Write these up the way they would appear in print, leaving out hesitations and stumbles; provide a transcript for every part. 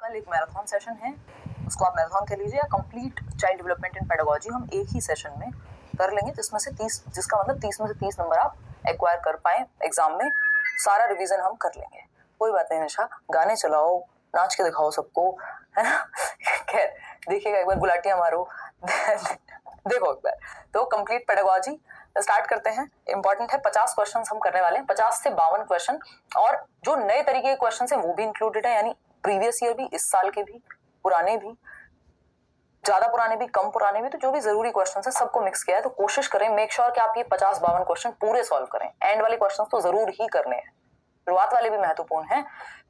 कल एक marathon session है, उसको आप मैराथन कह लीजिए या complete child development in pedagogy हम एक ही सेशन में कर लेंगे, जिसमें से 30, जिसका मतलब 30 में से 30 नंबर आप एक्वायर कर पाए एग्जाम में। सारा रिवीजन हम कर लेंगे, कोई बात नहीं। निशा, गाने चलाओ, नाच के दिखाओ सबको, है ना। खैर देखिएगा, एक बार गुलाटियां मारो। देखो एक बार तो कंप्लीट पेडागोजी स्टार्ट करते हैं। इंपॉर्टेंट है, 50 क्वेश्चन हम करने वाले हैं, 50 से 52 क्वेश्चन, और जो नए तरीके के क्वेश्चन है वो भी इंक्लूडेड है, यानी प्रीवियस ईयर भी, इस साल के भी, पुराने भी, ज्यादा पुराने भी, कम पुराने भी, तो जो भी जरूरी क्वेश्चन है सबको मिक्स किया है। तो कोशिश करें, मेक श्योर कि आप ये 50-52 क्वेश्चन पूरे सॉल्व करें। एंड वाले क्वेश्चन तो जरूर ही करने हैं, शुरुआत वाले भी महत्वपूर्ण हैं।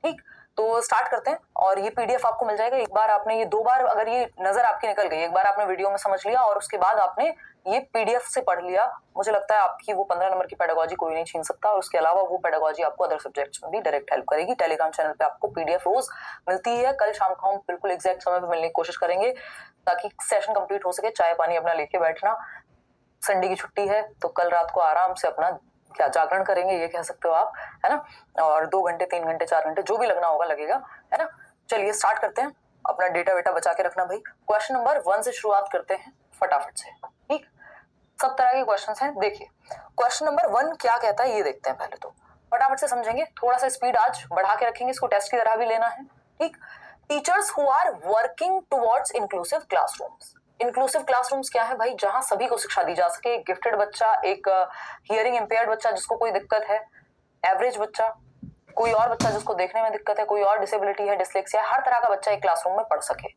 ठीक, तो स्टार्ट करते हैं। और ये पीडीएफ आपको मिल जाएगा। एक बार आपने ये 2 बार अगर ये नजर आपकी निकल गई, एक बार आपने वीडियो में समझ लिया और उसके बाद आपने ये पीडीएफ से पढ़ लिया, मुझे लगता है आपकी वो 15 नंबर की पेडागोजी कोई नहीं छीन सकता। और उसके अलावा वो पेडागोजी आपको अदर सब्जेक्ट्स में भी डायरेक्ट हेल्प करेगी। टेलीग्राम चैनल पे आपको पीडीएफ रोज मिलती है। कल शाम को हम बिल्कुल एग्जैक्ट समय पे मिलने की कोशिश करेंगे ताकि सेशन कंप्लीट हो सके। चाय पानी अपना लेके बैठना, संडे की छुट्टी है तो कल रात को आराम से अपना क्या जागरण करेंगे, ये कह सकते हो आप, है ना। और 2 घंटे, 3 घंटे, 4 घंटे जो भी लगना होगा लगेगा, है ना। चलिए स्टार्ट करते हैं। अपना डेटा वेटा बचा के रखना भाई। क्वेश्चन नंबर 1 से शुरुआत करते हैं फटाफट से। ठीक, सब तरह के क्वेश्चंस हैं। देखिए क्वेश्चन नंबर 1 क्या कहता है ये देखते हैं। पहले तो फटाफट से समझेंगे, थोड़ा सा स्पीड आज बढ़ा के रखेंगे, इसको टेस्ट की तरह भी लेना है। ठीक, teachers who are working towards inclusive classrooms. Inclusive classrooms क्या है भाई? जहां सभी को शिक्षा दी जा सके। एक गिफ्टेड बच्चा, एक हियरिंग इम्पेयर्ड बच्चा जिसको कोई दिक्कत है, एवरेज बच्चा, कोई और बच्चा जिसको देखने में दिक्कत है, कोई और डिसेबिलिटी है, डिसलेक्सिया, हर तरह का बच्चा एक क्लासरूम में पढ़ सके।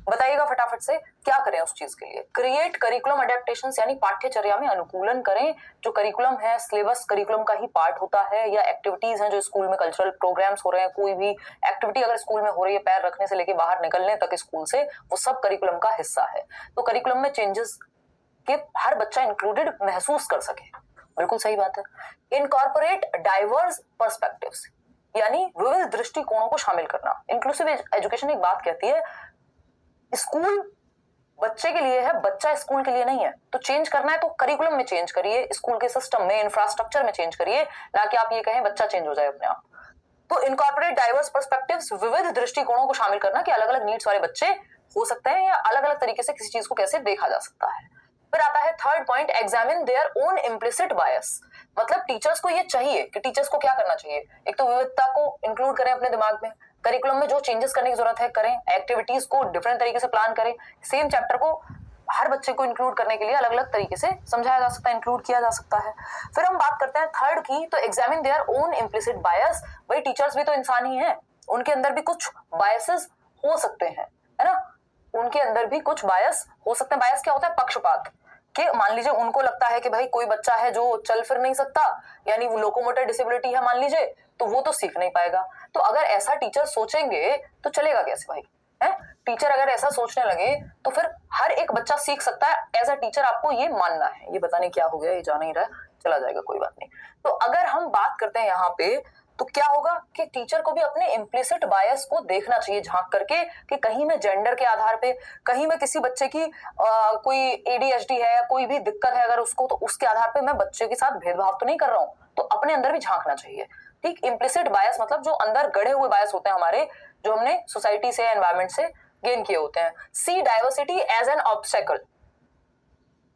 बताइएगा फटाफट से क्या करें उस चीज के लिए। क्रिएट करिकुलम अडेप्टेशन, यानी पाठ्यचर्या में अनुकूलन करें। जो करिकुलम है, सिलेबस करिकुलम का ही पार्ट होता है, या एक्टिविटीज हैं जो स्कूल में कल्चरल प्रोग्राम्स हो रहे हैं, कोई भी एक्टिविटी अगर स्कूल में हो रही है, पैर रखने से लेके बाहर निकलने तक स्कूल से, वो सब करिकुलम का हिस्सा है। तो करिकुलम में चेंजेस के हर बच्चा इंक्लूडेड महसूस कर सके। बिल्कुल सही बात है। इनकॉर्पोरेट डाइवर्स पर्सपेक्टिव्स, यानी विविध दृष्टिकोणों को शामिल करना। इंक्लूसिव एजुकेशन एक बात कहती है, स्कूल बच्चे के लिए है, बच्चा स्कूल के लिए नहीं है। तो चेंज करना है तो करिकुलम में चेंज करिए, स्कूल के सिस्टम में, इंफ्रास्ट्रक्चर में चेंज करिए, ना कि आप ये कहें बच्चा चेंज हो जाए अपने आप। तो इनकॉर्पोरेट डाइवर्स पर्सपेक्टिव्स, विविध दृष्टिकोणों को शामिल करना कि अलग अलग नीड्स वाले बच्चे हो सकते हैं, या अलग अलग तरीके से किसी चीज को कैसे देखा जा सकता है। फिर आता है third point, examine their own implicit bias. मतलब टीचर्स को ये चाहिए कि टीचर्स को क्या करना चाहिए, एक तो विविधता को इंक्लूड करें अपने दिमाग में, करिकुलम में जो चेंजेस करने की जरूरत है करें, एक्टिविटीज को डिफरेंट तरीके से प्लान करें, सेम चैप्टर को हर बच्चे को इंक्लूड करने के लिए अलग अलग तरीके से समझाया जा सकता है, इंक्लूड किया जा सकता है। फिर हम बात करते हैं थर्ड की, तो एग्जामिन देयर ओन इम्प्लिसिट बायस। भाई टीचर्स भी तो इंसान ही हैं, उनके अंदर भी कुछ बायसेस हो सकते हैं, है ना। उनके अंदर भी कुछ बायस हो सकते हैं। बायस क्या होता है? पक्षपात। कि मान लीजिए उनको लगता है कि भाई कोई बच्चा है जो चल फिर नहीं सकता, यानी वो लोकोमोटर डिसेबिलिटी है मान लीजिए, तो वो तो सीख नहीं पाएगा। तो अगर ऐसा टीचर सोचेंगे तो चलेगा कैसे भाई, है। टीचर अगर ऐसा सोचने लगे तो फिर हर एक बच्चा सीख सकता है। एज अ टीचर आपको ये मानना है। ये पता नहीं क्या हो गया, ये जा नहीं रहा, चला जाएगा, कोई बात नहीं। तो अगर हम बात करते हैं यहाँ पे, तो क्या होगा कि टीचर को भी अपने इम्प्लिसिट बायस को देखना चाहिए, झांक करके, कि कहीं मैं जेंडर के आधार पे, कहीं मैं किसी बच्चे की कोई एडीएचडी है या कोई भी दिक्कत है अगर उसको, तो उसके आधार पे मैं बच्चे के साथ भेदभाव तो नहीं कर रहा हूं। तो अपने अंदर भी झांकना चाहिए। ठीक, इम्प्लिसिट बायस मतलब जो अंदर गढ़े हुए बायस होते हैं हमारे, जो हमने सोसाइटी से, एनवायरमेंट से गेन किए होते हैं। सी डाइवर्सिटी एज एन ऑब्स्टेकल।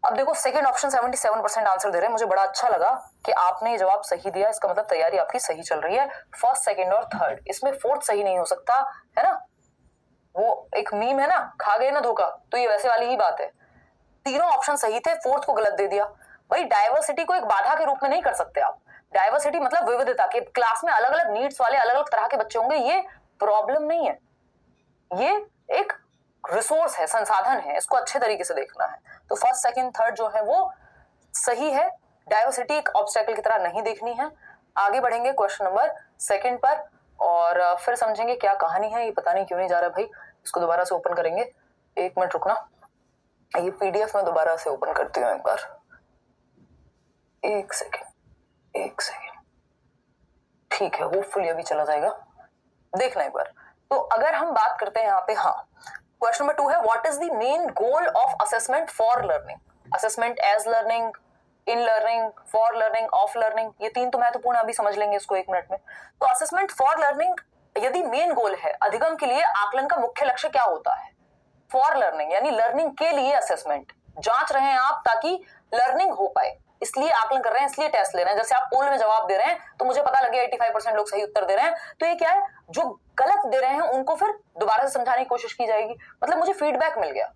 अब देखो सेकंड ऑप्शन 77% आंसर दे रहे हैं। मुझे बड़ा अच्छा लगा कि आपने ये जवाब सही दिया, इसका मतलब तैयारी आपकी सही चल रही है। फर्स्ट, सेकंड और थर्ड, इसमें फोर्थ सही नहीं हो सकता, है ना। वो एक मीम है ना, खा गए ना धोखा, तो ये वैसे वाली ही बात है। तीनों ऑप्शन सही थे, फोर्थ को गलत दे दिया। भाई डाइवर्सिटी को एक बाधा के रूप में नहीं कर सकते आप। डाइवर्सिटी मतलब विविधता, के क्लास में अलग अलग नीड्स वाले अलग अलग तरह के बच्चे होंगे, ये प्रॉब्लम नहीं है, ये एक रिसोर्स है, संसाधन है, इसको अच्छे तरीके से देखना है। तो फर्स्ट, सेकंड, थर्ड जो है वो सही है। डाइवर्सिटी एक ऑब्स्टेकल की तरह नहीं देखनी है। आगे बढ़ेंगे क्वेश्चन नंबर सेकंड पर, और फिर समझेंगे क्या कहानी है। ये पता नहीं क्यों नहीं जा रहा भाई, इसको दोबारा से ओपन करेंगे। 1 मिनट रुकना, ये पीडीएफ में दोबारा से ओपन करती हूँ एक बार। 1 सेकेंड, 1 सेकेंड, ठीक है, होपफुली अभी चला जाएगा, देखना एक बार। तो अगर हम बात करते हैं यहाँ पे, हाँ, क्वेश्चन नंबर 2 है, what is the main goal of assessment for learning. Assessment as learning, in learning, for learning, of learning, ये 3 तो महत्वपूर्ण, अभी समझ लेंगे इसको 1 मिनट में। तो असेसमेंट फॉर लर्निंग यदि मेन गोल है अधिगम के लिए आकलन का मुख्य लक्ष्य क्या होता है? फॉर लर्निंग, यानी लर्निंग के लिए असेसमेंट, जांच रहे हैं आप ताकि लर्निंग हो पाए, इसलिए आकलन कर रहे हैं, इसलिए टेस्ट ले रहे हैं। जैसे आप पोल में जवाब दे रहे हैं तो मुझे पता लगे 85% लोग सही उत्तर दे रहे हैं, तो ये क्या है, जो गलत दे रहे हैं उनको फिर दोबारा से समझाने की कोशिश की जाएगी, मतलब मुझे फीडबैक मिल गया,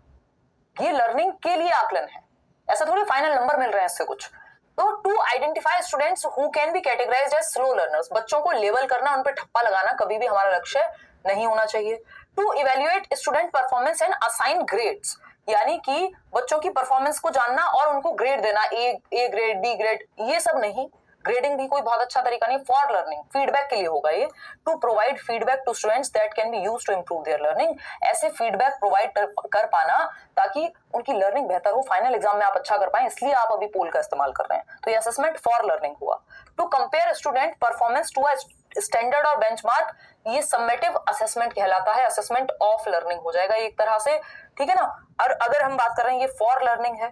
ये लर्निंग के लिए आकलन है। ऐसा थोड़ी फाइनल नंबर मिल रहे हैं इससे कुछ। तो to identify students who can be categorised as slow learners, बच्चों को लेबल करना, उन पर ठप्पा लगाना कभी भी हमारा लक्ष्य नहीं होना चाहिए। To evaluate student performance and assign grades, यानी कि बच्चों की परफॉर्मेंस को जानना और उनको ग्रेड देना, ए ग्रेड, बी ग्रेड, ये सब नहीं। ग्रेडिंग भी कोई बहुत अच्छा तरीका नहीं। फॉर लर्निंग, फीडबैक के लिए होगा ये। To provide feedback to students that can be used to improve their learning, ऐसे फीडबैक प्रोवाइड कर पाना ताकि उनकी लर्निंग बेहतर हो, फाइनल एग्जाम में आप अच्छा कर पाए, इसलिए आप अभी पोल का इस्तेमाल कर रहे हैं। तो ये असेसमेंट फॉर लर्निंग हुआ। To compare student performance to a standard और बेंचमार्क, ये समेटिव असेसमेंट कहलाता है, असेसमेंट ऑफ लर्निंग हो जाएगा एक तरह से, ठीक है ना। और अगर हम बात कर रहे हैं ये फॉर लर्निंग है,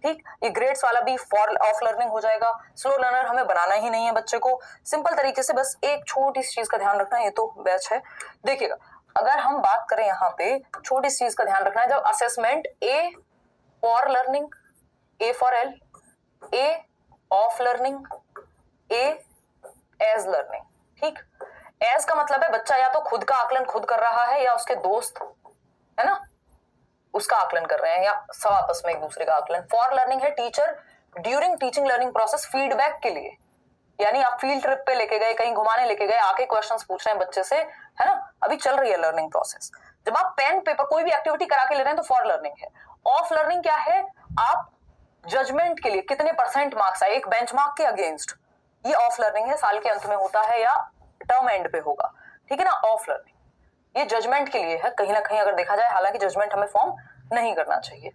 ठीक, ये ग्रेड्स वाला भी फॉर ऑफ लर्निंग हो जाएगा। स्लो लर्नर हमें बनाना ही नहीं है बच्चे को, सिंपल तरीके से बस एक छोटी सी चीज का ध्यान रखना है, ये तो बैच है। देखिएगा, अगर हम बात करें यहाँ पे छोटी सी चीज का ध्यान रखना है, जब assessment A for learning, A for L, A of learning, A as learning, ठीक। एज का मतलब है बच्चा या तो खुद का आकलन खुद कर रहा है या उसके दोस्त, है ना, उसका आकलन कर रहे हैं, या सब आपस में एक दूसरे का आकलन। फॉर लर्निंग है teacher during teaching learning process feedback के लिए, यानी आप फील्ड ट्रिप पे लेके गए, कहीं घुमाने लेके गए, आके क्वेश्चंस पूछ रहे हैं बच्चे से, है ना, अभी चल रही है लर्निंग प्रोसेस। जब आप पेन पेपर कोई भी एक्टिविटी करा के ले रहे हैं तो फॉर लर्निंग है। ऑफ लर्निंग क्या है, आप जजमेंट के लिए कितने परसेंट मार्क्स आए एक बेंचमार्क के अगेंस्ट, ये ऑफ लर्निंग है, साल के अंत में होता है या टर्म एंड पे होगा, ठीक है ना। ऑफ लर्निंग ये जजमेंट के लिए है कहीं ना कहीं अगर देखा जाए, हालांकि जजमेंट हमें फॉर्म नहीं करना चाहिए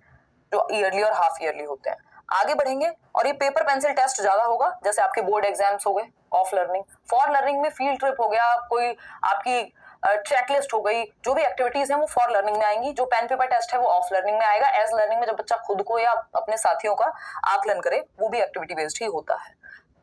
जो ईयरली और हाफ ईयरली होते हैं। आगे बढ़ेंगे और ये पेपर पेंसिल टेस्ट ज्यादा होगा, जैसे आपके बोर्ड एग्जाम्स हो गए, ऑफ लर्निंग। फॉर लर्निंग में फील्ड ट्रिप हो गया, कोई आपकी चेकलिस्ट हो गई, जो भी एक्टिविटीज हैं वो फॉर लर्निंग में आएंगी। जो पेन पेपर टेस्ट है वो ऑफ लर्निंग में आएगा। एज लर्निंग में जब बच्चा खुद को या अपने साथियों का आकलन करे, वो भी एक्टिविटी बेस्ड ही होता है।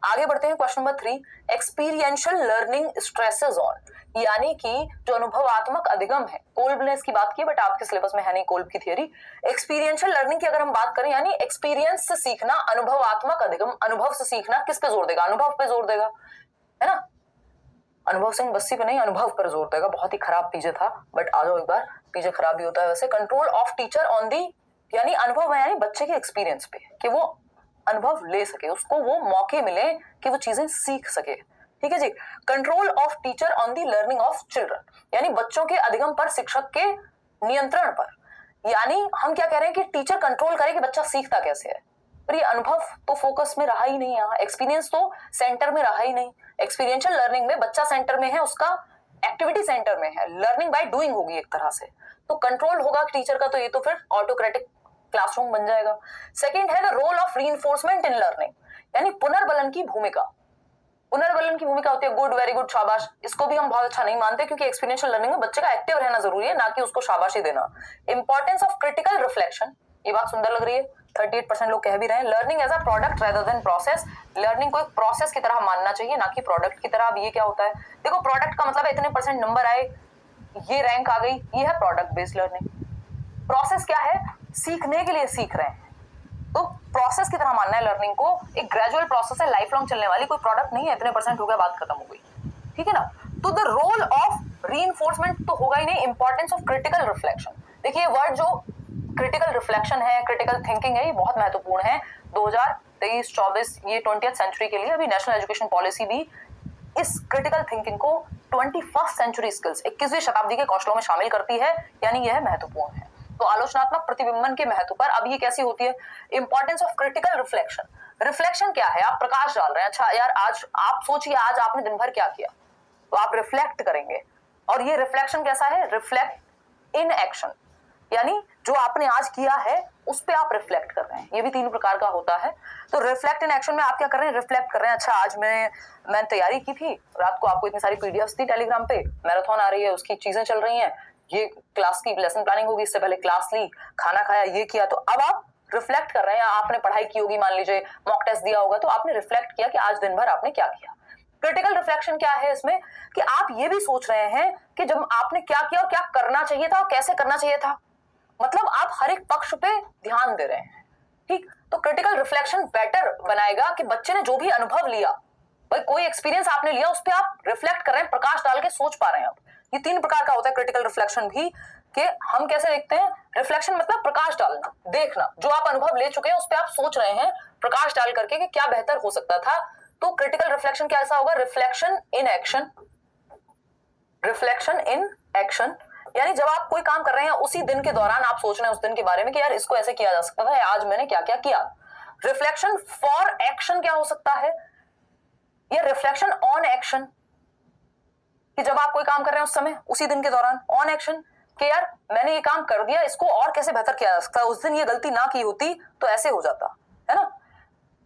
आगे बढ़ते हैं, question number 3, experiential learning stresses on, यानी कि जो अनुभवात्मक अधिगम है, कोल्ब ने इसकी बात की बट आपके सिलेबस में है नहीं कोल्ब की थियरी। एक्सपीरियंशियल लर्निंग की अगर हम बात करें, यानी एक्सपीरियंस से सीखना, अनुभवात्मक अधिगम, अनुभव से सीखना किस पे जोर देगा, अनुभव पे जोर देगा, है ना। अनुभव सिंह बस्सी पे नहीं, अनुभव पर जोर देगा। बहुत ही खराब पीजे था, बट आ जाओ एक बार, पीजे खराब भी होता है वैसे। कंट्रोल ऑफ टीचर ऑन दी, यानी अनुभव है, यानी बच्चे के एक्सपीरियंस पे, कि वो अनुभव ले सके, उसको वो मौके मिले कि वो चीजें सीख सके, ठीक है जी। Control of teacher on the learning of children, यानी बच्चों के अधिगम पर शिक्षक के नियंत्रण पर, यानी हम क्या कह रहे हैं कि टीचर कंट्रोल करे कि बच्चा सीखता कैसे है। पर ये अनुभव तो फोकस में रहा ही नहीं, यहाँ एक्सपीरियंस तो सेंटर में रहा ही नहीं। एक्सपीरियंशियल लर्निंग में बच्चा सेंटर में है, उसका एक्टिविटी सेंटर में है, लर्निंग बाय डूइंग होगी एक तरह से, तो कंट्रोल होगा टीचर का, तो ये तो फिर ऑटोक्रेटिक क्लासरूम बन जाएगा। सेकंड है the role of reinforcement in learning, यानी पुनर्बलन की भूमिका। पुनर्बलन की भूमिका होती है गुड, वेरी गुड, शाबाश। इसको भी हम बहुत अच्छा नहीं मानते, क्योंकि एक्सपीरियंशियल लर्निंग में बच्चे का एक्टिव रहना जरूरी है, ना कि उसको शाबाशी देना। इंपॉर्टेंस ऑफ क्रिटिकल रिफ्लेक्शन, ये बात सुंदर लग रही है, 38% लोग कह भी रहे हैं। Learning as a product rather than process, learning को एक प्रोसेस की तरह मानना चाहिए, ना कि प्रोडक्ट की तरह। अब ये क्या होता है, देखो प्रोडक्ट का मतलब है इतने परसेंट नंबर आए, ये रैंक आ गई, ये है प्रोडक्ट बेस्ड लर्निंग। प्रोसेस क्या है, सीखने के लिए सीख रहे हैं, तो प्रोसेस की तरह मानना है लर्निंग को, एक ग्रेजुअल प्रोसेस है, लाइफ लॉन्ग चलने वाली, कोई प्रोडक्ट नहीं है इतने परसेंट हो गया बात खत्म हो गई, ठीक है ना। तो द रोल ऑफ रीइंफोर्समेंट तो होगा ही नहीं। इंपॉर्टेंस ऑफ क्रिटिकल रिफ्लेक्शन, देखिए वर्ड जो क्रिटिकल रिफ्लेक्शन है, क्रिटिकल थिंकिंग है, ये बहुत महत्वपूर्ण है 2023-24 ये 20th सेंचुरी के लिए। अभी नेशनल एजुकेशन पॉलिसी भी इस क्रिटिकल थिंकिंग को 21st सेंचुरी स्किल्स, 21वीं शताब्दी के कौशलों में शामिल करती है, यानी यह महत्वपूर्ण है। तो आलोचनात्मक प्रतिबिंबन के महत्व पर अब ये कैसी होती है, importance of critical reflection. Reflection क्या है, आप प्रकाश डाल रहे हैं, अच्छा यार आज आप सोचिए आज आपने दिन भर क्या किया, तो आप रिफ्लेक्ट करेंगे। और ये रिफ्लेक्शन कैसा है, रिफ्लेक्ट इन एक्शन, यानी जो आपने आज किया है उस पे आप रिफ्लेक्ट कर रहे हैं, ये भी 3 प्रकार का होता है। तो रिफ्लेक्ट इन एक्शन में आप क्या कर रहे हैं, रिफ्लेक्ट कर रहे हैं, अच्छा आज मैंने तैयारी की थी, रात को आपको इतनी सारी पीडीएफ्स थी टेलीग्राम पे, मैराथन आ रही है उसकी चीजें चल रही हैं, ये क्लास की लेसन प्लानिंग होगी, इससे पहले क्लास ली, खाना खाया, ये किया, तो अब आप रिफ्लेक्ट कर रहे हैं। आपने पढ़ाई की होगी, मान लीजिए मॉक टेस्ट दिया होगा, तो आपने रिफ्लेक्ट किया कि आज दिन भर आपने क्या किया। क्रिटिकल रिफ्लेक्शन क्या है इसमें कि आप ये भी सोच रहे हैं कि जब आपने क्या किया और क्या करना चाहिए था और कैसे करना चाहिए था, मतलब आप हर एक पक्ष पे ध्यान दे रहे हैं। ठीक, तो क्रिटिकल रिफ्लेक्शन बेटर बनाएगा कि बच्चे ने जो भी अनुभव लिया, भाई कोई एक्सपीरियंस आपने लिया उस पर आप रिफ्लेक्ट कर रहे हैं, प्रकाश डाल के सोच पा रहे हैं आप। ये 3 प्रकार का होता है क्रिटिकल रिफ्लेक्शन भी, कि हम कैसे देखते हैं। रिफ्लेक्शन मतलब प्रकाश डालना, देखना, जो आप अनुभव ले चुके हैं उस पर आप सोच रहे हैं प्रकाश डाल करके कि क्या बेहतर हो सकता था। तो क्रिटिकल रिफ्लेक्शन क्या ऐसा होगा, reflection in action. Reflection in action यानी जब आप कोई काम कर रहे हैं उसी दिन के दौरान आप सोच रहे हैं उस दिन के बारे में कि यार इसको ऐसे किया जा सकता था, आज मैंने क्या क्या किया। रिफ्लेक्शन फॉर एक्शन क्या हो सकता है, या रिफ्लेक्शन ऑन एक्शन, कि जब आप कोई काम कर रहे हैं उस समय उसी दिन के दौरान। ऑन एक्शन कि यार मैंने ये काम कर दिया, इसको और कैसे बेहतर किया जा सकता है, उस दिन ये गलती ना की होती तो ऐसे हो जाता, है ना।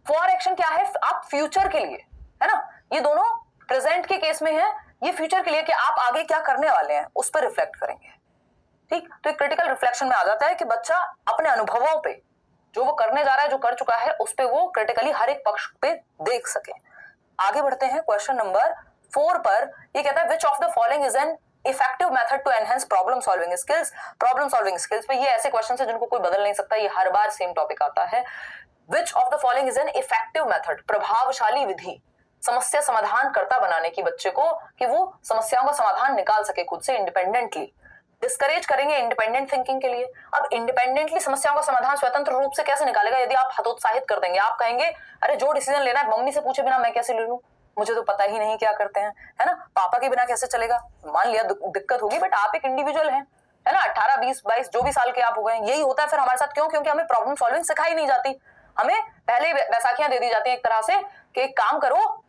फॉर एक्शन क्या है, आप फ्यूचर के लिए, है ना। ये दोनों प्रेजेंट के केस में है, ये फ्यूचर के लिए कि आप आगे क्या करने वाले हैं उस पर रिफ्लेक्ट करेंगे। ठीक, तो एक क्रिटिकल रिफ्लेक्शन में आ जाता है कि बच्चा अपने अनुभवों पे, जो वो करने जा रहा है, जो कर चुका है, उस पे वो क्रिटिकली हर एक पक्ष पे देख सके। आगे बढ़ते हैं क्वेश्चन नंबर 4 पर। ये कहता है which of the following is an effective method to enhance problem solving skills. Problem solving skills पे ये ऐसे क्वेश्चन है जिनको कोई बदल नहीं सकता, ये हर बार सेम टॉपिक आता है। Which of the following is an effective method, प्रभावशाली विधि समस्या समाधान करता बनाने की बच्चे को, कि वो समस्याओं का समाधान निकाल सके खुद से इंडिपेंडेंटली। डिस्करेज करेंगे इंडिपेंडेंट थिंकिंग के लिए। अब इंडिपेंडेंटली समस्याओं का समाधान स्वतंत्र रूप से कैसे निकालेगा, यदि आप हतोत्साहित कर देंगे, आप कहेंगे अरे जो डिसीजन लेना है मम्मी से पूछे बिना मैं कैसे ले लूं, मुझे तो पता ही नहीं क्या करते हैं, है ना, पापा के बिना कैसे चलेगा। मान लिया दिक्कत होगी, बट आप एक इंडिविजुअल हैं, है ना, 18 20 22 जो भी साल के आप हो गए। यही होता है फिर हमारे साथ, क्यों, क्योंकि हमें प्रॉब्लम सॉल्विंग सिखाई नहीं जाती। हमें पहले बैसाखियां दे दी जाती है एक तरह से कि एक काम करो,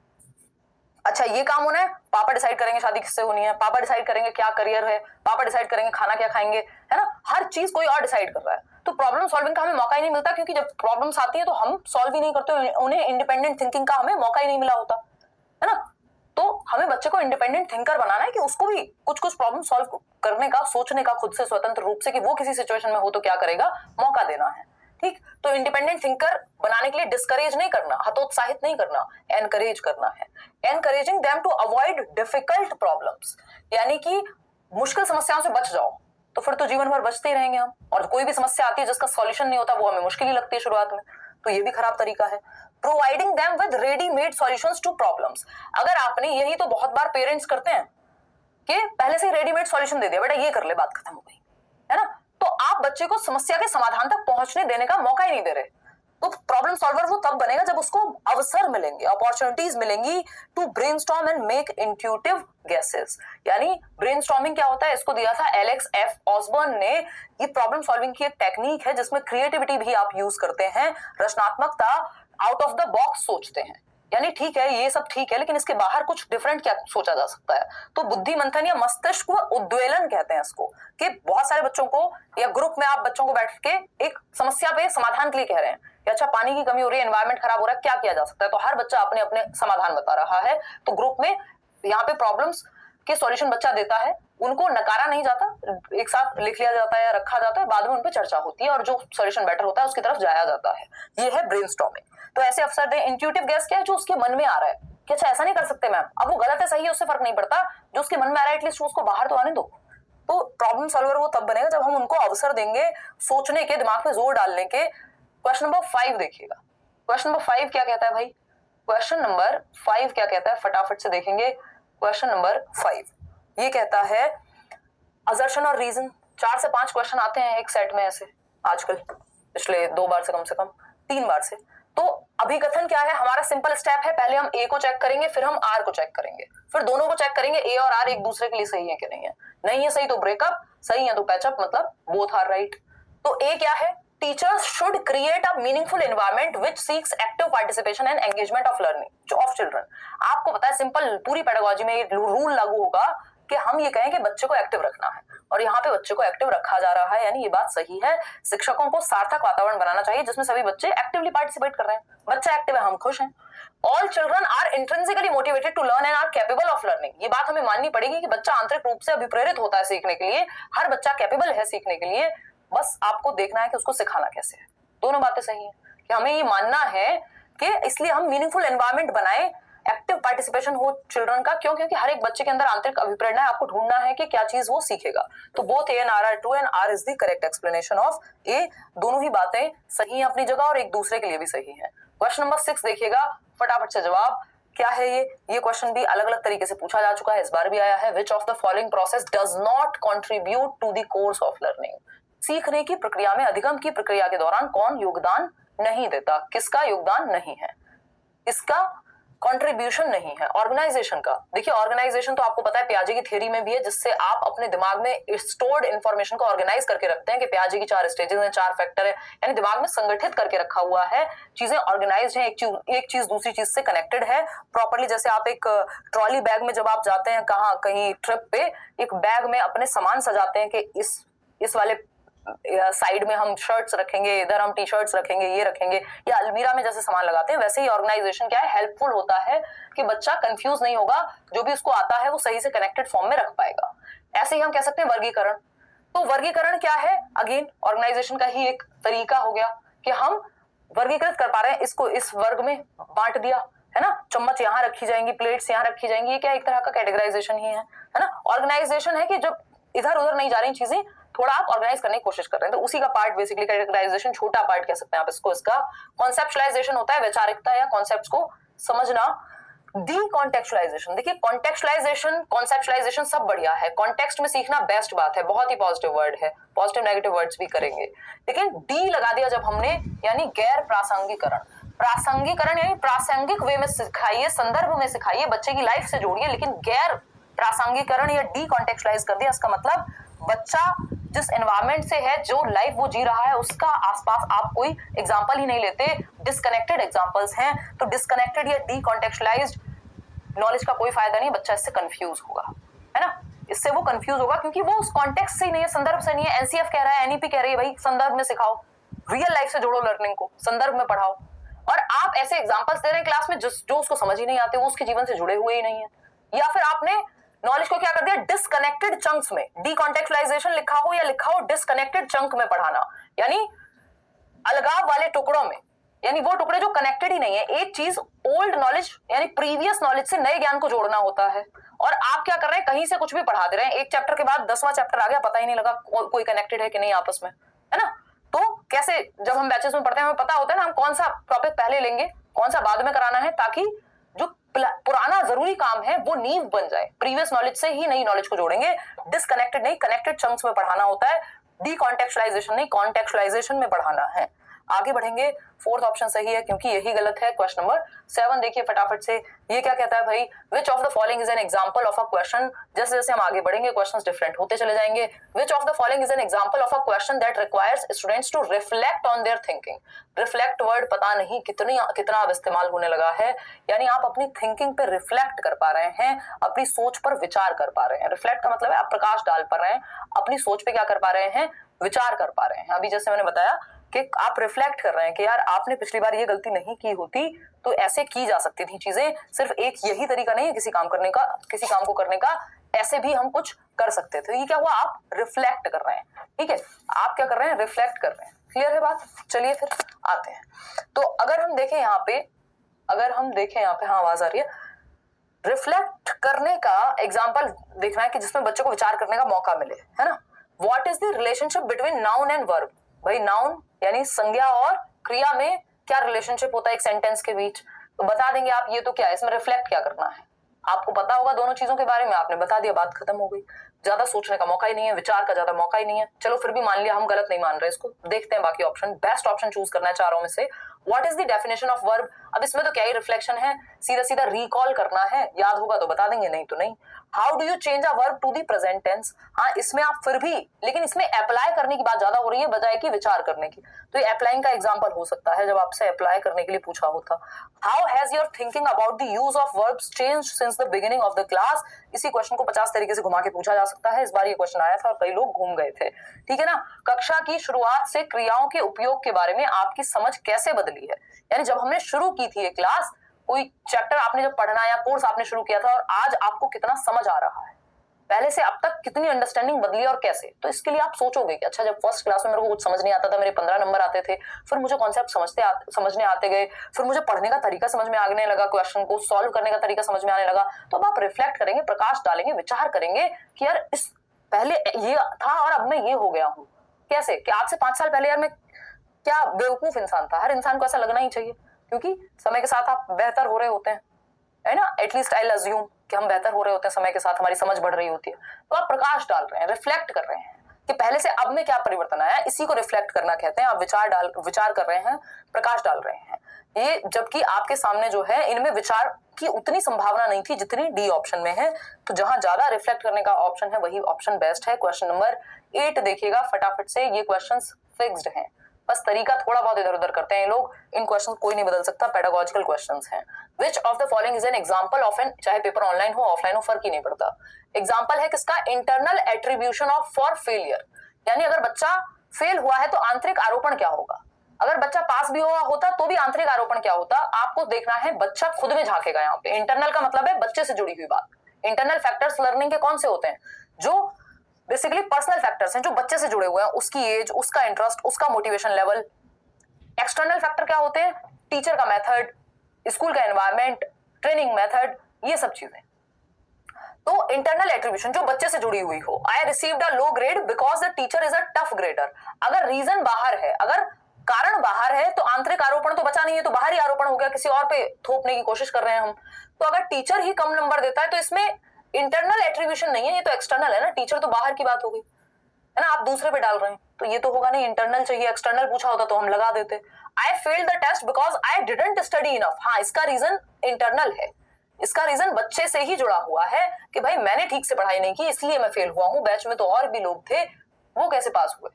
अच्छा ये काम होना है, पापा डिसाइड करेंगे शादी किससे होनी है, पापा डिसाइड करेंगे क्या करियर है, पापा डिसाइड करेंगे खाना क्या खाएंगे, है ना, हर चीज कोई और डिसाइड कर रहा है। तो प्रॉब्लम सॉल्विंग का हमें मौका ही नहीं मिलता, क्योंकि जब प्रॉब्लम्स आती है तो हम सॉल्व ही नहीं करते, उन्हें इंडिपेंडेंट थिंकिंग का हमें मौका ही नहीं मिला होता, है ना। तो हमें बच्चे को इंडिपेंडेंट थिंकर बनाना है कि उसको भी कुछ कुछ प्रॉब्लम सॉल्व करने का, सोचने का खुद से स्वतंत्र रूप से, कि वो किसी सिचुएशन में हो तो क्या करेगा, मौका देना है। ठीक, तो इंडिपेंडेंट थिंकर बनाने के लिए डिस्करेज नहीं करना, हतोत्साहित नहीं करना, एनकरेज करना है। Encouraging them to avoid difficult problems, यानी कि मुश्किल समस्याओं से बच जाओ, तो फिर तो जीवन भर बचते ही रहेंगे हम। और कोई भी समस्या आती है जिसका सॉल्यूशन नहीं होता, वो हमें मुश्किल ही लगती है शुरुआत में, तो ये भी खराब तरीका है। Providing them with readymade solutions to problems, अगर आपने, यही तो बहुत बार पेरेंट्स करते हैं कि पहले से रेडीमेड सॉल्यूशन दे दिया, बेटा ये कर ले, बात खत्म हो गई, है ना। तो आप बच्चे को समस्या के समाधान तक पहुंचने देने का मौका ही नहीं दे रहे। तो प्रॉब्लम सॉल्वर वो तब बनेगा जब उसको अवसर मिलेंगे, अपॉर्चुनिटीज मिलेंगी to brainstorm and make intuitive guesses. यानी ब्रेनस्टॉर्मिंग क्या होता है, इसको दिया था एलेक्स एफ ऑसबर्न ने। ये प्रॉब्लम सॉल्विंग की एक टेक्निक है जिसमें क्रिएटिविटी भी आप यूज करते हैं, रचनात्मकता, आउट ऑफ द बॉक्स सोचते हैं। यानी ठीक है, ये सब ठीक है, लेकिन इसके बाहर कुछ डिफरेंट क्या सोचा जा सकता है। तो बुद्धि मंथन या मस्तिष्क उद्वेलन कहते हैं इसको, कि बहुत सारे बच्चों को या ग्रुप में आप बच्चों को बैठ के एक समस्या पे समाधान के लिए कह रहे हैं कि अच्छा पानी की कमी हो रही है, एनवायरमेंट खराब हो रहा है, क्या किया जा सकता है। तो हर बच्चा अपने अपने समाधान बता रहा है। तो ग्रुप में यहाँ पे प्रॉब्लम्स के सॉल्यूशन बच्चा देता है, उनको नकारा नहीं जाता, एक साथ लिख लिया जाता है या रखा जाता है, बाद में उन पे चर्चा होती है और जो सॉल्यूशन बेटर होता है उसकी तरफ जाया जाता है। ये है ब्रेनस्टॉर्मिंग। तो ऐसे अवसर दें। इंट्यूटिव गेस क्या है, जो उसके मन में आ रहा है कि अच्छा ऐसा नहीं कर सकते मैम, अब वो गलत है सही है उससे फर्क नहीं पड़ता, जो उसके मन में आ रहा है एटलीस्ट उसको बाहर तो आने दो। तो प्रॉब्लम सॉल्वर वो तब बनेगा जब हम उनको अवसर देंगे सोचने के, दिमाग पे जोर डालने के। क्वेश्चन नंबर 5 देखिएगा। क्वेश्चन नंबर 5 क्या कहता है भाई, क्वेश्चन नंबर 5 क्या कहता है, फटाफट से देखेंगे। क्वेश्चन नंबर 5 ये कहता है असर्शन और रीजन। 4 से 5 क्वेश्चन आते हैं एक सेट में ऐसे आजकल, पिछले 2 बार से कम 3 बार से। तो अभिकथन क्या है, हमारा सिंपल स्टेप है, पहले हम ए को चेक करेंगे, फिर हम आर को चेक करेंगे, फिर दोनों को चेक करेंगे ए और आर एक दूसरे के लिए सही है कि नहीं है। नहीं है सही तो ब्रेकअप, सही है तो पैचअप, मतलब बोथ आर राइट। तो ए क्या है, teachers should create a meaningful environment which seeks active participation and engagement of learning of children. आपको पता है सिंपल पूरी पेडागोजी में ये रूल लागू होगा कि हम ये कहें कि बच्चे को एक्टिव रखना है, और यहाँ पे बच्चे को एक्टिव रखा जा रहा है, यानी ये बात सही है। शिक्षकों को सार्थक वातावरण बनाना चाहिए जिसमें सभी बच्चे एक्टिवली पार्टिसिपेट कर रहे हैं। बच्चा एक्टिव है, हम खुश हैं। All children are intrinsically motivated to learn and are capable of learning. ये बात हमें माननी पड़ेगी कि बच्चा आंतरिक रूप से अभिप्रेरित होता है सीखने के लिए, हर बच्चा कैपेबल है सीखने के लिए, बस आपको देखना है कि उसको सिखाना कैसे है। दोनों बातें सही है कि हमें ये मानना है कि इसलिए हम मीनिंगफुल एनवायरनमेंट बनाएं, एक्टिव पार्टिसिपेशन हो चिल्ड्रन का। क्यों? क्योंकि हर एक बच्चे के अंदर आंतरिक अभिप्रेरणा है, आपको ढूंढना है कि क्या चीज वो सीखेगा। तो both A and R R true and R is the correct explanation of A. दोनों ही बातें सही हैं अपनी जगह और एक दूसरे के लिए भी सही है। क्वेश्चन नंबर 6 देखिएगा, फटाफट से जवाब क्या है। ये क्वेश्चन भी अलग अलग तरीके से पूछा जा चुका है, इस बार भी आया है। Which of the following process does not contribute to the course of learning? सीखने की प्रक्रिया में अधिगम की प्रक्रिया के दौरान कौन योगदान नहीं देता? किसका योगदान नहीं है? इसका कंट्रीब्यूशन नहीं है, ऑर्गेनाइजेशन का। देखिए ऑर्गेनाइजेशन तो आपको पता है पियाजे की थ्योरी में भी है, जिससे आप अपने दिमाग में स्टोर्ड इंफॉर्मेशन को ऑर्गेनाइज करके रखते हैं कि पियाजे की 4 स्टेजेस हैं, 4 फैक्टर है, यानी दिमाग में संगठित करके रखा हुआ है, चीजें ऑर्गेनाइज्ड हैं, एक चीज दूसरी चीज से कनेक्टेड है प्रॉपर्ली। जैसे आप एक ट्रॉली बैग में जब आप जाते हैं कहीं ट्रिप पे, एक बैग में अपने सामान सजाते हैं कि इस वाले साइड में हम शर्ट्स रखेंगे, इधर हम टी शर्ट्स रखेंगे, ये रखेंगे, या अलमीरा में जैसे सामान लगाते हैं, वैसे ही ऑर्गेनाइजेशन क्या है, हेल्पफुल होता है कि बच्चा कंफ्यूज नहीं होगा, जो भी उसको आता है वो सही से कनेक्टेड फॉर्म में रख पाएगा। ऐसे ही हम कह सकते हैं वर्गीकरण। तो वर्गीकरण क्या है? अगेन ऑर्गेनाइजेशन का ही एक तरीका हो गया कि हम वर्गीकृत कर पा रहे हैं, इसको इस वर्ग में बांट दिया, है ना, चम्मच यहाँ रखी जाएंगी, प्लेट्स यहाँ रखी जाएंगी, ये क्या एक तरह का कैटेगराइजेशन ही है ना। ऑर्गेनाइजेशन है कि जब इधर उधर नहीं जा रही चीजें, थोड़ा आप ऑर्गेनाइज करने की कोशिश कर रहे हैं, तो उसी का पार्ट बेसिकली कैटेगराइजेशन, छोटा पार्ट कह सकते हैं आप इसको। इसका कॉन्सेप्चुअलाइजेशन होता है वैचारिकता या कॉन्सेप्ट्स को समझना। डीकॉन्टेक्चुअलाइजेशन, देखिए कॉन्टेक्चुअलाइजेशन कॉन्सेप्चुअलाइजेशन सब बढ़िया है, कॉन्टेक्स्ट में सीखना बेस्ट बात है, बहुत ही पॉजिटिव वर्ड है, पॉजिटिव नेगेटिव वर्ड्स भी करेंगे, लेकिन डी लगा दिया जब हमने, यानी गैर प्रासंगिकरण। प्रासंगिकरण यानी प्रासंगिक वे में सिखाइए, संदर्भ में सिखाइए, बच्चे की लाइफ से जोड़िए, लेकिन गैर प्रासंगिकरण या डीकॉन्टेक्चुअलाइज कर दिया, इसका मतलब बच्चा जिस एनवायरमेंट से है, जो लाइफ वो जी रहा है, उसका आसपास आप कोई एग्जांपल ही नहीं लेते, डिस्कनेक्टेड एग्जांपल्स हैं, तो डिस्कनेक्टेड या डीकॉन्टेक्चुअलाइज्ड नॉलेज का कोई फायदा नहीं, बच्चा इससे कंफ्यूज होगा, है ना, इससे वो कंफ्यूज होगा क्योंकि वो उस कॉन्टेक्स्ट से ही नहीं है, संदर्भ से नहीं है। एनसीएफ कह रहा है, एनईपी कह रही है, भाई संदर्भ में सिखाओ, रियल लाइफ से जोड़ो लर्निंग को, संदर्भ में पढ़ाओ। और आप ऐसे एग्जांपल्स दे रहे हैं क्लास में जो उसको समझ ही नहीं आते, वो उसके जीवन से जुड़े हुए ही नहीं है, या फिर आपने नॉलेज को क्या कर दिया, डिस्कनेक्टेड चंक्स में, डीकॉन्टेक्चुअलाइजेशन लिखा हो या लिखा हो डिस्कनेक्टेड चंक में पढ़ाना, यानी अलगाव वाले टुकड़ों में, यानी वो टुकड़े जो कनेक्टेड ही नहीं है। एक चीज ओल्ड नॉलेज यानी प्रीवियस नॉलेज से नए ज्ञान को जोड़ना होता है, और आप क्या कर रहे हैं, कहीं से कुछ भी पढ़ा दे रहे हैं, एक चैप्टर के बाद 10वां चैप्टर आ गया, पता ही नहीं लगा कोई कनेक्टेड है कि नहीं आपस में, है ना। तो कैसे, जब हम बैचेस में पढ़ते हैं हमें पता होता है ना हम कौन सा टॉपिक पहले लेंगे, कौन सा बाद में कराना है, ताकि जो पुराना जरूरी काम है वो नींव बन जाए, प्रीवियस नॉलेज से ही नई नॉलेज को जोड़ेंगे, डिस्कनेक्टेड नहीं, कनेक्टेड चंक्स में पढ़ाना होता है, डीकॉन्टेक्चुअलाइजेशन नहीं, कॉन्टेक्चुअलाइजेशन में पढ़ाना है। आगे बढ़ेंगे, फोर्थ ऑप्शन सही है क्योंकि यही गलत है। क्वेश्चन नंबर 7 देखिए फटाफट से, ये क्या कहता है भाई, विच of the following is an example of a question, जैसे जैसे हम आगे बढ़ेंगे क्वेश्चंस डिफरेंट होते चले जाएंगे। Which of the following is an example of a question that requires students to reflect on their thinking. Reflect word पता नहीं कितना अब इस्तेमाल होने लगा है, यानी आप अपनी थिंकिंग पे रिफ्लेक्ट कर पा रहे हैं, अपनी सोच पर विचार कर पा रहे हैं। रिफ्लेक्ट का मतलब है आप प्रकाश डाल पा रहे हैं, अपनी सोच पे क्या कर पा रहे हैं, विचार कर पा रहे हैं। अभी जैसे मैंने बताया कि आप रिफ्लेक्ट कर रहे हैं कि यार आपने पिछली बार ये गलती नहीं की होती तो ऐसे की जा सकती थी चीजें, सिर्फ एक यही तरीका नहीं है किसी काम करने का, किसी काम को करने का, ऐसे भी हम कुछ कर सकते थे। ये क्या हुआ, आप रिफ्लेक्ट कर रहे हैं, ठीक है, आप क्या कर रहे हैं, रिफ्लेक्ट कर रहे हैं। क्लियर है बात, चलिए फिर आते हैं। तो अगर हम देखें यहाँ पे, हाँ आवाज आ रही है, रिफ्लेक्ट करने का एग्जाम्पल देखना है कि जिसमें बच्चों को विचार करने का मौका मिले, है ना। What is the relationship between noun and verb, भाई नाउन यानी संज्ञा और क्रिया में क्या रिलेशनशिप होता है एक सेंटेंस के बीच, तो बता देंगे आप ये तो क्या है, इसमें रिफ्लेक्ट क्या करना है, आपको पता होगा दोनों चीजों के बारे में, आपने बता दिया, बात खत्म हो गई, ज्यादा सोचने का मौका ही नहीं है, विचार का ज्यादा मौका ही नहीं है। चलो फिर भी मान लिया, हम गलत नहीं मान रहे इसको, देखते हैं बाकी ऑप्शन, बेस्ट ऑप्शन चूज करना है चारों में से। What is the definition of verb, अब इसमें तो क्या ही रिफ्लेक्शन है, सीधा सीधा रिकॉल करना है, याद होगा तो बता देंगे, नहीं तो नहीं। How do you change a verb to the present tense, हाँ इसमें आप फिर भी, लेकिन इसमें अप्लाई करने की बात ज्यादा हो रही है बजाय कि विचार करने की, तो ये अप्लाइंग का एग्जांपल हो सकता है जब आपसे अप्लाई करने के लिए पूछा होता। How has your thinking about the use of verbs changed since the beginning of the class, इसी क्वेश्चन को 50 तरीके से घुमा के पूछा जा सकता है, इस बार ये क्वेश्चन आया था और कई लोग घूम गए थे, ठीक है ना। कक्षा की शुरुआत से क्रियाओं के उपयोग के बारे में आपकी समझ कैसे बदली है, यानी जब हमने शुरू की थी ये क्लास, कोई चैप्टर आपने जब पढ़ना या कोर्स आपने शुरू किया था और आज आपको कितना समझ आ रहा है पहले से अब तक कितनी अंडरस्टैंडिंग बदली और कैसे। तो इसके लिए आप सोचोगे कि अच्छा, जब फर्स्ट क्लास में मेरे को कुछ समझ नहीं आता था, मेरे 15 नंबर आते थे, फिर मुझे कॉन्सेप्ट समझने आते गए, फिर मुझे पढ़ने का तरीका समझ में आने लगा, क्वेश्चन को सॉल्व करने का तरीका समझ में आने लगा। तो अब आप रिफ्लेक्ट करेंगे, प्रकाश डालेंगे, विचार करेंगे कि यार इस पहले ये था और अब मैं ये हो गया हूँ। कैसे कि आज से 5 साल पहले यार मैं क्या बेवकूफ इंसान था। हर इंसान को ऐसा लगना ही चाहिए, क्योंकि समय के साथ आप बेहतर हो रहे होते हैं, है ना। एटलीस्ट आई अज्यूम कि हम बेहतर हो रहे होते हैं, समय के साथ हमारी समझ बढ़ रही होती है। तो आप प्रकाश डाल रहे हैं, रिफ्लेक्ट कर रहे हैं कि पहले से अब में क्या परिवर्तन आया, इसी को रिफ्लेक्ट करना कहते हैं। आप विचार कर रहे हैं, प्रकाश डाल रहे हैं। ये जबकि आपके सामने जो है इनमें विचार की उतनी संभावना नहीं थी जितनी डी ऑप्शन में है। तो जहां ज्यादा रिफ्लेक्ट करने का ऑप्शन है वही ऑप्शन बेस्ट है। क्वेश्चन नंबर 8 देखिएगा फटाफट से। ये क्वेश्चंस फिक्स्ड हैं, बस तरीका थोड़ा बहुत इधर उधर करते हैं लोग। इन क्वेश्चन कोई नहीं बदल सकता, पेडागोजिकल क्वेश्चंस हैं। Which of the following is an example of an, चाहे पेपर ऑनलाइन हो ऑफलाइन हो फर्क ही नहीं पड़ता। एग्जांपल है किसका, internal attribution of for failure, यानी अगर बच्चा फेल हुआ है तो आंतरिक आरोपण क्या होगा। अगर बच्चा पास भी हुआ होता तो भी आंतरिक आरोपण क्या होता। आपको देखना है, बच्चा खुद में झांकेगा। यहाँ पे इंटरनल का मतलब है बच्चे से जुड़ी हुई बात। इंटरनल फैक्टर्स लर्निंग के कौन से होते हैं, जो बेसिकली पर्सनल फैक्टर्स हैं, जो बच्चे से जुड़े हुए हैं, उसकी एज, उसका इंटरेस्ट, उसका मोटिवेशन लेवल। एक्सटर्नल फैक्टर क्या होते हैं, टीचर का मेथड, स्कूल का एनवायरनमेंट, ट्रेनिंग मेथड, ये सब चीजें। तो इंटरनल एट्रीब्यूशन जो बच्चे से जुड़ी हुई हो। I received a low grade because the teacher is a tough grader. अगर रीजन बाहर है, अगर कारण बाहर है तो आंतरिक आरोपण तो बचा नहीं है, तो बाहरी आरोपण हो गया, किसी और पे थोपने की कोशिश कर रहे हैं हम। तो अगर टीचर ही कम नंबर देता है तो इसमें इंटरनल एट्रीब्यूशन नहीं है, ये तो एक्सटर्नल है ना। टीचर तो बाहर की बात हो गई, है ना, आप दूसरे पे डाल रहे हैं, तो ये तो होगा नहीं। इंटरनल चाहिए, एक्सटर्नल पूछा होता तो हम लगा देते। I failed the test because I didn't study enough. हाँ, इसका रीजन इंटरनल है, इसका रीजन बच्चे से ही जुड़ा हुआ है कि भाई मैंने ठीक से पढ़ाई नहीं की इसलिए मैं फेल हुआ हूं। बैच में तो और भी लोग थे, वो कैसे पास हुए,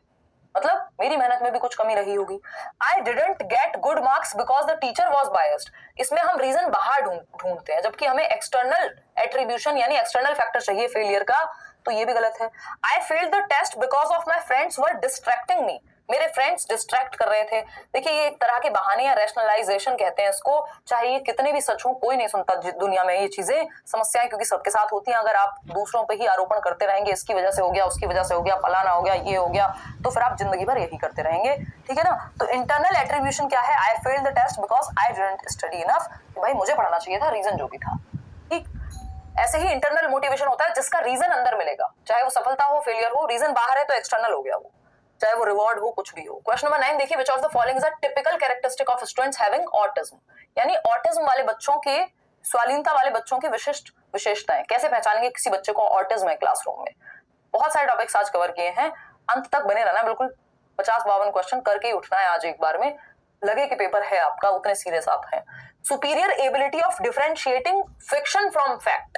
मतलब मेरी मेहनत में भी कुछ कमी रही होगी। I didn't get good marks because the teacher was biased. इसमें हम रीजन बाहर ढूंढते हैं, जबकि हमें एक्सटर्नल एट्रीब्यूशन यानी एक्सटर्नल फैक्टर चाहिए फेलियर का, तो ये भी गलत है। I failed the test because of my friends were distracting me. मेरे फ्रेंड्स डिस्ट्रैक्ट कर रहे थे। देखिए, ये एक तरह के बहाने या रैशनलाइजेशन कहते हैं इसको। चाहे ये कितने भी सच हो, कोई नहीं सुनता दुनिया में ये चीजें, समस्याएं क्योंकि सबके साथ होती हैं। अगर आप दूसरों पे ही आरोपण करते रहेंगे, इसकी वजह से हो गया, उसकी वजह से हो गया, फलाना हो गया, ये हो गया, तो फिर आप जिंदगी भर यही करते रहेंगे, ठीक है ना। तो इंटरनल एट्रीब्यूशन क्या है, I failed the test because I didn't study enough. भाई मुझे पढ़ना चाहिए था, रीजन जो भी था, ठीक। ऐसे ही इंटरनल मोटिवेशन होता है जिसका रीजन अंदर मिलेगा, चाहे वो सफलता हो, फेलियर हो, रीजन बाहर है तो एक्सटर्नल हो गया वो, चाहे वो रिवॉर्ड हो, कुछ भी हो। क्वेश्चन नंबर 9 देखिए, विच of the following is a typical characteristic of students having autism, यानी ऑटिज्म वाले बच्चों के, स्वालीनता वाले बच्चों की विशिष्ट विशेषताएं। कैसे पहचानेंगे किसी बच्चे को ऑटिज्म है क्लासरूम में। बहुत सारे टॉपिक्स आज कवर किए हैं, अंत तक बने रहना, बिल्कुल 50-52 क्वेश्चन करके ही उठना है आज एक बार में, लगे कि पेपर है आपका, उतने सीरियस आप हैं। Superior ability of differentiating fiction from fact,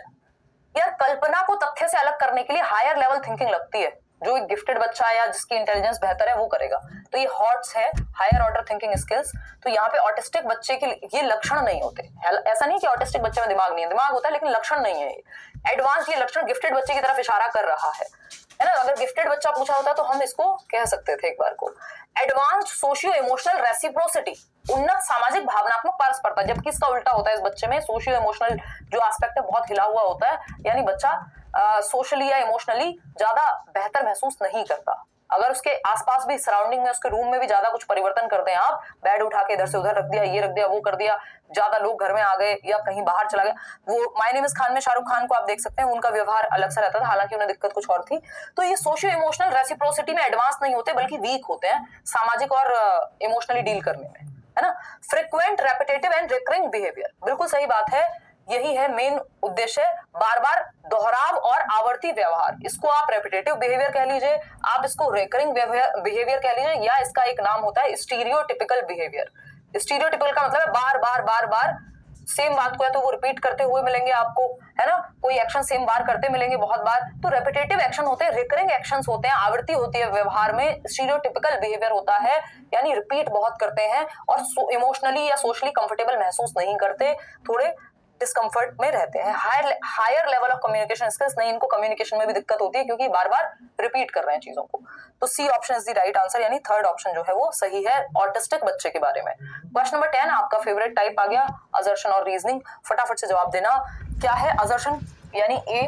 यार कल्पना को तथ्य से अलग करने के लिए हायर लेवल थिंकिंग लगती है, जो एक गिफ्टेड बच्चा है या जिसकी इंटेलिजेंस बेहतर है वो करेगा। तो ये हॉट्स है, हायर ऑर्डर थिंकिंग स्किल्स। तो यहाँ पे ऑटिस्टिक बच्चे के ये लक्षण नहीं होते। ऐसा नहीं कि ऑटिस्टिक बच्चे में दिमाग नहीं है, दिमाग होता है लेकिन लक्षण नहीं है। एडवांस ये लक्षण गिफ्टेड बच्चे की तरफ इशारा कर रहा है ना। अगर गिफ्टेड बच्चा पूछा होता तो हम इसको कह सकते थे एक बार को, एडवांस्ड सोशियो इमोशनल रेसिप्रोसिटी, उन्नत सामाजिक भावनात्मक पारस्परिकता, जबकि इसका उल्टा होता है। इस बच्चे में सोशियो इमोशनल जो एस्पेक्ट है बहुत हिला हुआ होता है, यानी बच्चा सोशली या इमोशनली ज्यादा बेहतर महसूस नहीं करता। अगर उसके आसपास भी, सराउंडिंग में, उसके रूम में भी ज्यादा कुछ परिवर्तन कर दें आप, बेड उठा के इधर से उधर रख दिया, ये रख दिया, वो कर दिया, ज्यादा लोग घर में आ गए या कहीं बाहर चला गया। वो माय नेम इज खान में शाहरुख खान को आप देख सकते हैं, उनका व्यवहार अलग सा रहता था, हालांकि उन्हें दिक्कत कुछ और थी। तो ये सोशियो इमोशनल रेसिप्रोसिटी में एडवांस नहीं होते, बल्कि वीक होते हैं सामाजिक और इमोशनली डील करने में, है ना। Frequent, repetitive and recurring behaviour, बिल्कुल सही बात है, यही है मेन उद्देश्य, बार बार दोहराव और आवर्ती व्यवहार। इसको आप रेपिटेटिव बिहेवियर कह लीजिए, आप इसको रिकरिंग बिहेवियर कह लीजिए, या इसका एक नाम होता है स्टीरियोटिपिकल बिहेवियर। स्टीरियोटिपिकल का मतलब है बार बार बार बार सेम बात को, या तो वो रिपीट करते हुए मिलेंगे आपको, है ना, कोई एक्शन सेम बार करते मिलेंगे बहुत बार। तो रेपिटेटिव एक्शन होते हैं, रिकरिंग एक्शंस होते हैं, आवृत्ति होती है व्यवहार में। स्टीरियोटिपिकल बिहेवियर होता है यानी रिपीट बहुत करते हैं और इमोशनली या सोशली कंफर्टेबल महसूस नहीं करते, थोड़े डिस्कंफर्ट में रहते हैं। Higher level of communication skills नहीं, इनको कम्युनिकेशन में भी दिक्कत होती है क्योंकि बार बार रिपीट कर रहे हैं चीजों को। तो C option is the right answer, यानी थर्ड ऑप्शन जो है वो सही है ऑटिस्टिक बच्चे के बारे में। क्वेश्चन नंबर 10 आपका फेवरेट टाइप आ गया, असर्शन और रीजनिंग। फटाफट से जवाब देना, क्या है असर्शन यानी ए